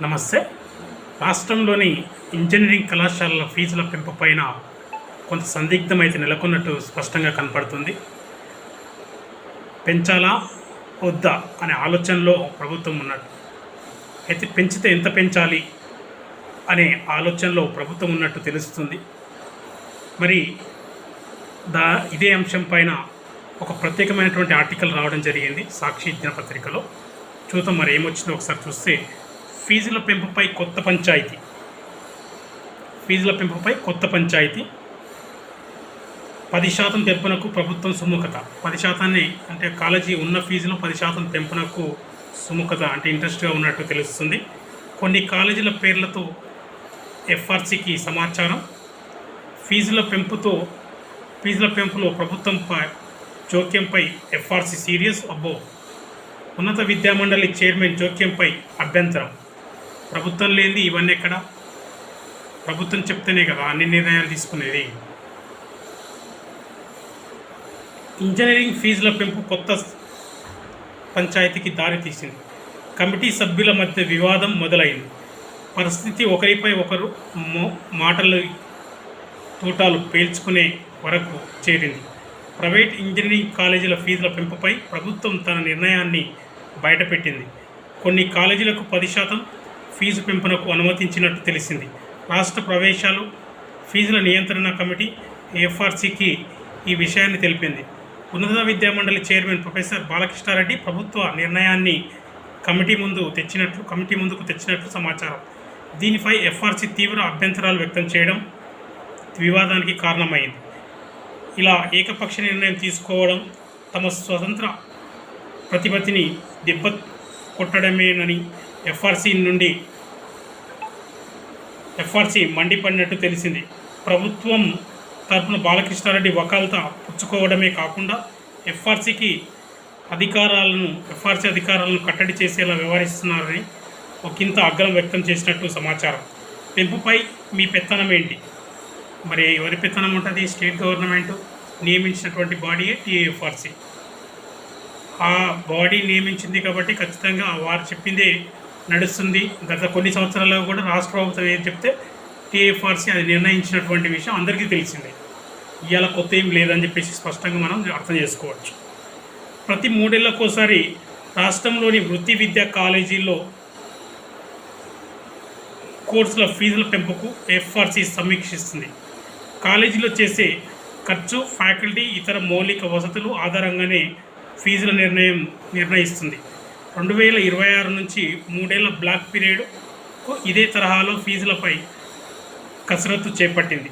నమస్తే. రాష్ట్రంలోని ఇంజనీరింగ్ కళాశాలల ఫీజుల పెంపు పైన కొంత సందిగ్ధం అయితే నెలకొన్నట్టు స్పష్టంగా కనపడుతుంది. పెంచాలా వద్దా అనే ఆలోచనలో ప్రభుత్వం ఉన్నట్టు, అయితే పెంచితే ఎంత పెంచాలి అనే ఆలోచనలో ప్రభుత్వం ఉన్నట్టు తెలుస్తుంది. మరి ఇదే అంశం పైన ఒక ప్రత్యేకమైనటువంటి ఆర్టికల్ రావడం జరిగింది సాక్షి దినపత్రికలో. చూద్దాం మరి ఏమొచ్చిందో ఒకసారి చూస్తే, ఫీజుల పెంపుపై కొత్త పంచాయతీ. 10% పెంపునకు ప్రభుత్వం సుముఖత. 10% అంటే కాలేజీ ఉన్న ఫీజులో 10% పెంపునకు సుముఖత అంటే ఇంట్రెస్ట్గా ఉన్నట్టు తెలుస్తుంది. కొన్ని కాలేజీల పేర్లతో ఎఫ్ఆర్సీకి సమాచారం. ఫీజుల పెంపులో ప్రభుత్వంపై జోక్యంపై ఎఫ్ఆర్సీ సీరియస్. ఉన్నత విద్యామండలి చైర్మన్ జోక్యంపై అభ్యంతరం. ప్రభుత్వం లేనిది ఇవన్నీ ఎక్కడ? ప్రభుత్వం చెప్తేనే కదా అన్ని నిర్ణయాలు తీసుకునేది. ఇంజనీరింగ్ ఫీజుల పెంపు కొత్త పంచాయతీకి దారి తీసింది. కమిటీ సభ్యుల మధ్య వివాదం మొదలైంది. పరిస్థితి ఒకరిపై ఒకరు మాటలు తూటాలు పేల్చుకునే వరకు చేరింది. ప్రైవేట్ ఇంజనీరింగ్ కాలేజీల ఫీజుల పెంపుపై ప్రభుత్వం తన నిర్ణయాన్ని బయటపెట్టింది. కొన్ని కాలేజీలకు 10% ఫీజు పెంపునకు అనుమతించినట్టు తెలిసింది. రాష్ట్ర ప్రవేశాలు ఫీజుల నియంత్రణ కమిటీ ఎఫ్ఆర్సీకి ఈ విషయాన్ని తెలిపింది. ఉన్నత విద్యామండలి చైర్మన్ ప్రొఫెసర్ బాలకృష్ణారెడ్డి ప్రభుత్వ నిర్ణయాన్ని కమిటీ ముందుకు తెచ్చినట్లు సమాచారం. దీనిపై ఎఫ్ఆర్సీ తీవ్ర అభ్యంతరాలు వ్యక్తం చేయడం వివాదానికి కారణమైంది. ఇలా ఏకపక్ష నిర్ణయం తీసుకోవడం తమ స్వతంత్ర ప్రతిపత్తిని దెబ్బ కొట్టడమేనని ఎఫ్ఆర్సీ మండిపడినట్టు తెలిసింది. ప్రభుత్వం తరపున బాలకృష్ణారెడ్డి వకాల్తా పుచ్చుకోవడమే కాకుండా ఎఫ్ఆర్సీ అధికారాలను కట్టడి చేసేలా వ్యవహరిస్తున్నారని ఒకంత ఆగ్రహం వ్యక్తం చేసినట్టు సమాచారం. పెంపుపై మీ పెత్తనం ఏంటి? మరి ఎవరి పెత్తనం ఉంటుంది? స్టేట్ గవర్నమెంట్ నియమించినటువంటి బాడీయే టీఏఎఫ్ఆర్సీ. ఆ బాడీ నియమించింది కాబట్టి ఖచ్చితంగా వారు చెప్పిందే నడుస్తుంది. గత కొన్ని సంవత్సరాల్లో కూడా రాష్ట్ర ప్రభుత్వం ఏం చెప్తే టీఏఎఫ్ఆర్సీ అది నిర్ణయించినటువంటి విషయం అందరికీ తెలిసిందే. ఇవాళ కొత్త ఏం లేదని చెప్పేసి స్పష్టంగా మనం అర్థం చేసుకోవచ్చు. ప్రతి 3 ఏళ్లకోసారి రాష్ట్రంలోని వృత్తి విద్యా కాలేజీల్లో కోర్సుల ఫీజుల పెంపుకు ఎఫ్ఆర్సీ సమీక్షిస్తుంది. కాలేజీలో చేసే ఖర్చు, ఫ్యాకల్టీ, ఇతర మౌలిక వసతులు ఆధారంగానే ఫీజుల నిర్ణయిస్తుంది. 2026 నుంచి 3 ఏళ్ల బ్లాక్ పీరియడ్కు ఇదే తరహాలో ఫీజులపై కసరత్తు చేపట్టింది.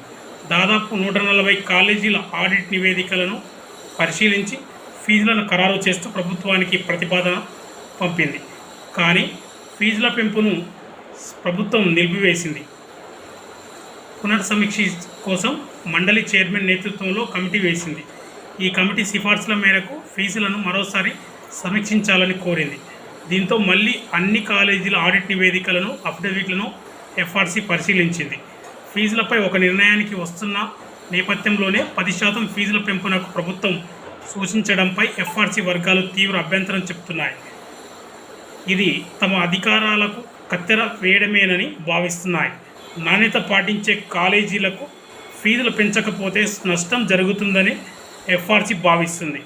దాదాపు 140 కాలేజీల ఆడిట్ నివేదికలను పరిశీలించి ఫీజులను ఖరారు చేస్తూ ప్రభుత్వానికి ప్రతిపాదన పంపింది. కానీ ఫీజుల పెంపును ప్రభుత్వం నిలిపివేసింది. పునర్సమీక్ష కోసం మండలి చైర్మన్ నేతృత్వంలో కమిటీ వేసింది. ఈ కమిటీ సిఫార్సుల మేరకు ఫీజులను మరోసారి సమీక్షించాలని కోరింది. దీంతో మళ్ళీ అన్ని కాలేజీల ఆడిట్ నివేదికలను, అఫిడవిట్లను ఎఫ్ఆర్సీ పరిశీలించింది. ఫీజులపై ఒక నిర్ణయానికి వస్తున్న నేపథ్యంలోనే 10% ఫీజుల పెంపునకు ప్రభుత్వం సూచించడంపై ఎఫ్ఆర్సీ వర్గాలు తీవ్ర అభ్యంతరం చెబుతున్నాయి. ఇది తమ అధికారాలకు కత్తెర వేయడమేనని భావిస్తున్నాయి. నాణ్యత పాటించే కాలేజీలకు ఫీజులు పెంచకపోతే నష్టం జరుగుతుందని ఎఫ్ఆర్సీ భావిస్తుంది.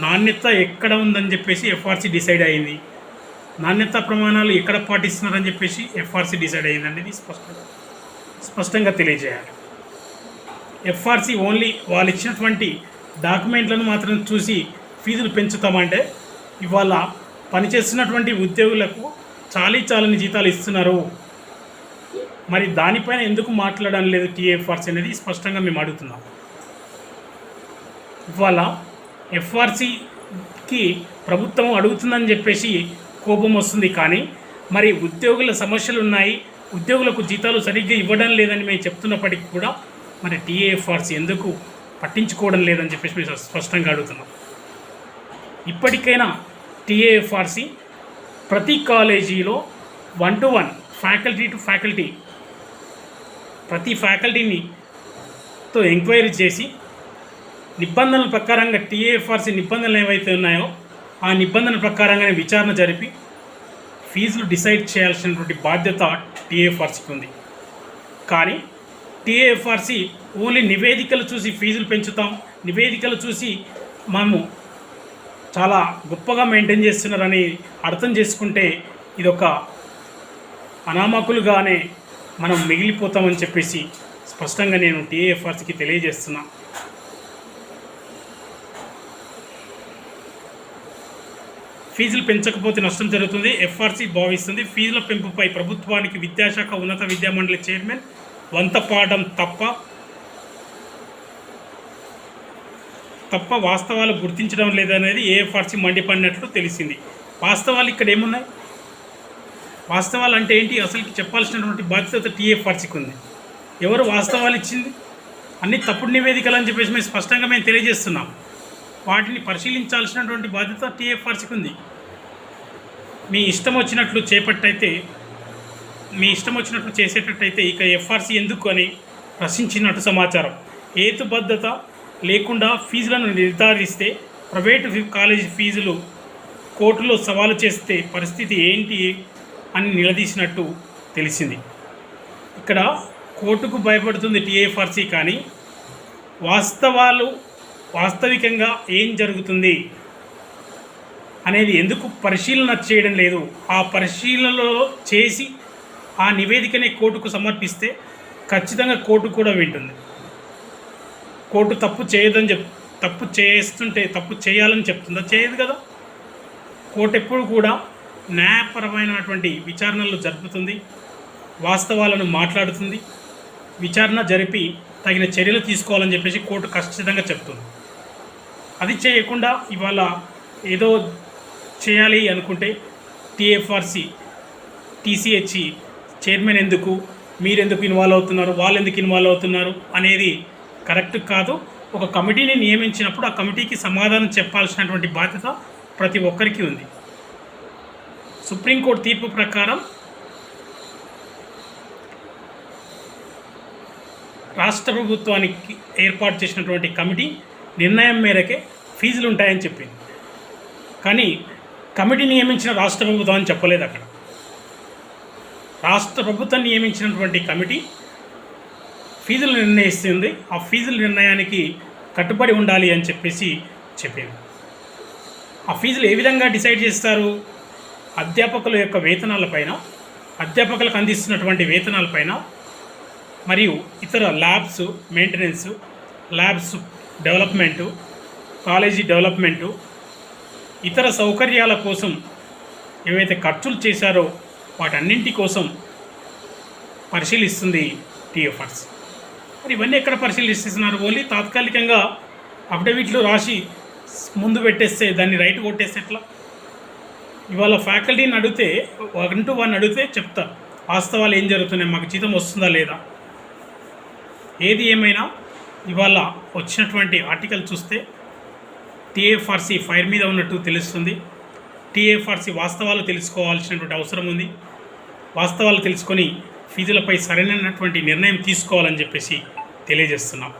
నాణ్యత ఎక్కడ ఉందని చెప్పేసి ఎఫ్ఆర్సీ డిసైడ్ అయింది. నాణ్యత ప్రమాణాలు ఎక్కడ పాటిస్తున్నారని చెప్పేసి ఎఫ్ఆర్సీ డిసైడ్ అయింది అనేది స్పష్టంగా తెలియజేయాలి. ఎఫ్ఆర్సీ ఓన్లీ వాళ్ళు ఇచ్చినటువంటి డాక్యుమెంట్లను మాత్రం చూసి ఫీజులు పెంచుతామంటే, ఇవాళ పనిచేస్తున్నటువంటి ఉద్యోగులకు చాలని జీతాలు ఇస్తున్నారు. మరి దానిపైన ఎందుకు మాట్లాడడం లేదు టీఏఎఫ్ఆర్సీ అనేది స్పష్టంగా మేము అడుగుతున్నాం. ఇవాళ ఎఫ్ఆర్సీకి ప్రభుత్వం అడుగుతుందని చెప్పేసి కోపం వస్తుంది. కానీ మరి ఉద్యోగుల సమస్యలు ఉన్నాయి, ఉద్యోగులకు జీతాలు సరిగ్గా ఇవ్వడం లేదని మేము చెప్తున్నప్పటికీ కూడా మరి టీఏఎఫ్ఆర్సీ ఎందుకు పట్టించుకోవడం లేదని చెప్పేసి మేము స్పష్టంగా అడుగుతున్నాం. ఇప్పటికైనా టీఏఎఫ్ఆర్సీ ప్రతి కాలేజీలో 1-to-1 ఫ్యాకల్టీ టు ఫ్యాకల్టీ ప్రతి ఫ్యాకల్టీతో ఎంక్వైరీ చేసి నిబంధనల ప్రకారంగా టీఏఎఫ్ఆర్సీ నిబంధనలు ఏవైతే ఉన్నాయో ఆ నిబంధనల ప్రకారంగానే విచారణ జరిపి ఫీజులు డిసైడ్ చేయాల్సినటువంటి బాధ్యత టీఏఎఫ్ఆర్సీకి ఉంది. కానీ టీఏఎఫ్ఆర్సీ ఓన్లీ నివేదికలు చూసి ఫీజులు పెంచుతాం, నివేదికలు చూసి మనము చాలా గొప్పగా మెయింటైన్ చేస్తున్నారని అర్థం చేసుకుంటే ఇదొక అనామకులుగానే మనం మిగిలిపోతామని చెప్పేసి స్పష్టంగా నేను టీఏఎఫ్ఆర్సీకి తెలియజేస్తున్నా. ఫీజులు పెంచకపోతే నష్టం జరుగుతుంది ఎఫ్ఆర్సీ భావిస్తుంది. ఫీజుల పెంపుపై ప్రభుత్వానికి విద్యాశాఖ ఉన్నత విద్యామండలి చైర్మన్ వంతపాడడం తప్ప వాస్తవాలు గుర్తించడం లేదనేది ఏఎఫ్ఆర్సీ మండిపడినట్లు తెలిసింది. వాస్తవాలు ఇక్కడ ఏమున్నాయి? వాస్తవాలు అంటే ఏంటి? అసలుకి చెప్పాల్సినటువంటి బాధ్యత టీఏఎఫ్ఆర్సీకి ఉంది. ఎవరు వాస్తవాలు ఇచ్చింది? అన్ని తప్పుడు నివేదికలు అని చెప్పేసి మేము స్పష్టంగా మేము తెలియజేస్తున్నాం. వాటిని పరిశీలించాల్సినటువంటి బాధ్యత టీఏఎఫ్ఆర్సీకి ఉంది. మీ ఇష్టం వచ్చినట్లు చేసేటట్టయితే ఇక ఎఫ్ఆర్సీ ఎందుకు అని ప్రశ్నించినట్టు సమాచారం. హేతుబద్ధత లేకుండా ఫీజులను నిర్ధారిస్తే ప్రైవేటు కాలేజీ ఫీజులు కోర్టులో సవాలు చేస్తే పరిస్థితి ఏంటి అని నిలదీసినట్టు తెలిసింది. ఇక్కడ కోర్టుకు భయపడుతుంది టీఏఎఫ్ఆర్సీ, కానీ వాస్తవికంగా ఏం జరుగుతుంది అనేది ఎందుకు పరిశీలన చేయడం లేదు? ఆ పరిశీలనలో చేసి ఆ నివేదికని కోర్టుకు సమర్పిస్తే ఖచ్చితంగా కోర్టు కూడా వింటుంది. కోర్టు తప్పు చేయాలని చెప్తుందా? చేయదు కదా. కోర్టు ఎప్పుడు కూడా న్యాయపరమైనటువంటి విచారణలు జరుపుతుంది, వాస్తవాలను మాట్లాడుతుంది, విచారణ జరిపి తగిన చర్యలు తీసుకోవాలని చెప్పేసి కోర్టు ఖచ్చితంగా చెప్తుంది. అది చేయకుండా ఇవాళ ఏదో చేయాలి అనుకుంటే టీఏఎఫ్ఆర్సీ టీసీహెచ్ చైర్మన్ ఎందుకు, మీరెందుకు ఇన్వాల్వ్ అవుతున్నారు, వాళ్ళు ఎందుకు ఇన్వాల్వ్ అవుతున్నారు అనేది కరెక్ట్ కాదు. ఒక కమిటీని నియమించినప్పుడు ఆ కమిటీకి సమాధానం చెప్పాల్సినటువంటి బాధ్యత ప్రతి ఒక్కరికి ఉంది. సుప్రీంకోర్టు తీర్పు ప్రకారం రాష్ట్ర ప్రభుత్వానికి ఏర్పాటు చేసినటువంటి కమిటీ నిర్ణయం మేరకే ఫీజులు ఉంటాయని చెప్పింది. కానీ కమిటీ నియమించిన రాష్ట్ర ప్రభుత్వం అని చెప్పలేదు. అక్కడ రాష్ట్ర ప్రభుత్వం నియమించినటువంటి కమిటీ ఫీజులు నిర్ణయిస్తుంది. ఆ ఫీజుల నిర్ణయానికి కట్టుబడి ఉండాలి అని చెప్పేసి చెప్పింది. ఆ ఫీజులు ఏ విధంగా డిసైడ్ చేస్తారు? అధ్యాపకుల యొక్క వేతనాలపైన, అధ్యాపకులకు అందిస్తున్నటువంటి వేతనాలపైన, మరియు ఇతర labs maintenance, labs development, college development, ఇతర సౌకర్యాల కోసం ఏవైతే ఖర్చులు చేశారో వాటన్నింటి కోసం పరిశీలిస్తుంది టీఎఫ్ఆర్సీ. మరి ఇవన్నీ ఎక్కడ పరిశీలిస్తున్నారు? ఓన్లీ తాత్కాలికంగా అఫిడవిట్లు రాసి ముందు పెట్టేస్తే దాన్ని రైట్ కొట్టేస్తే ఎట్లా? ఇవాళ ఫ్యాకల్టీని అడిగితే 1-1 అడిగితే చెప్తారు వాస్తవాలు ఏం జరుగుతున్నాయి, మాకు జీతం వస్తుందా లేదా. ఏది ఏమైనా ఇవాళ వచ్చినటువంటి ఆర్టికల్ చూస్తే టీఏఎఫ్ఆర్సీ ఫైర్ మీద ఉన్నట్టు తెలుస్తుంది. టీఏఎఫ్ఆర్సీ వాస్తవాలు తెలుసుకోవాల్సినటువంటి అవసరం ఉంది. వాస్తవాలు తెలుసుకొని ఫీజులపై సరైనటువంటి నిర్ణయం తీసుకోవాలని చెప్పేసి తెలియజేస్తున్నాం.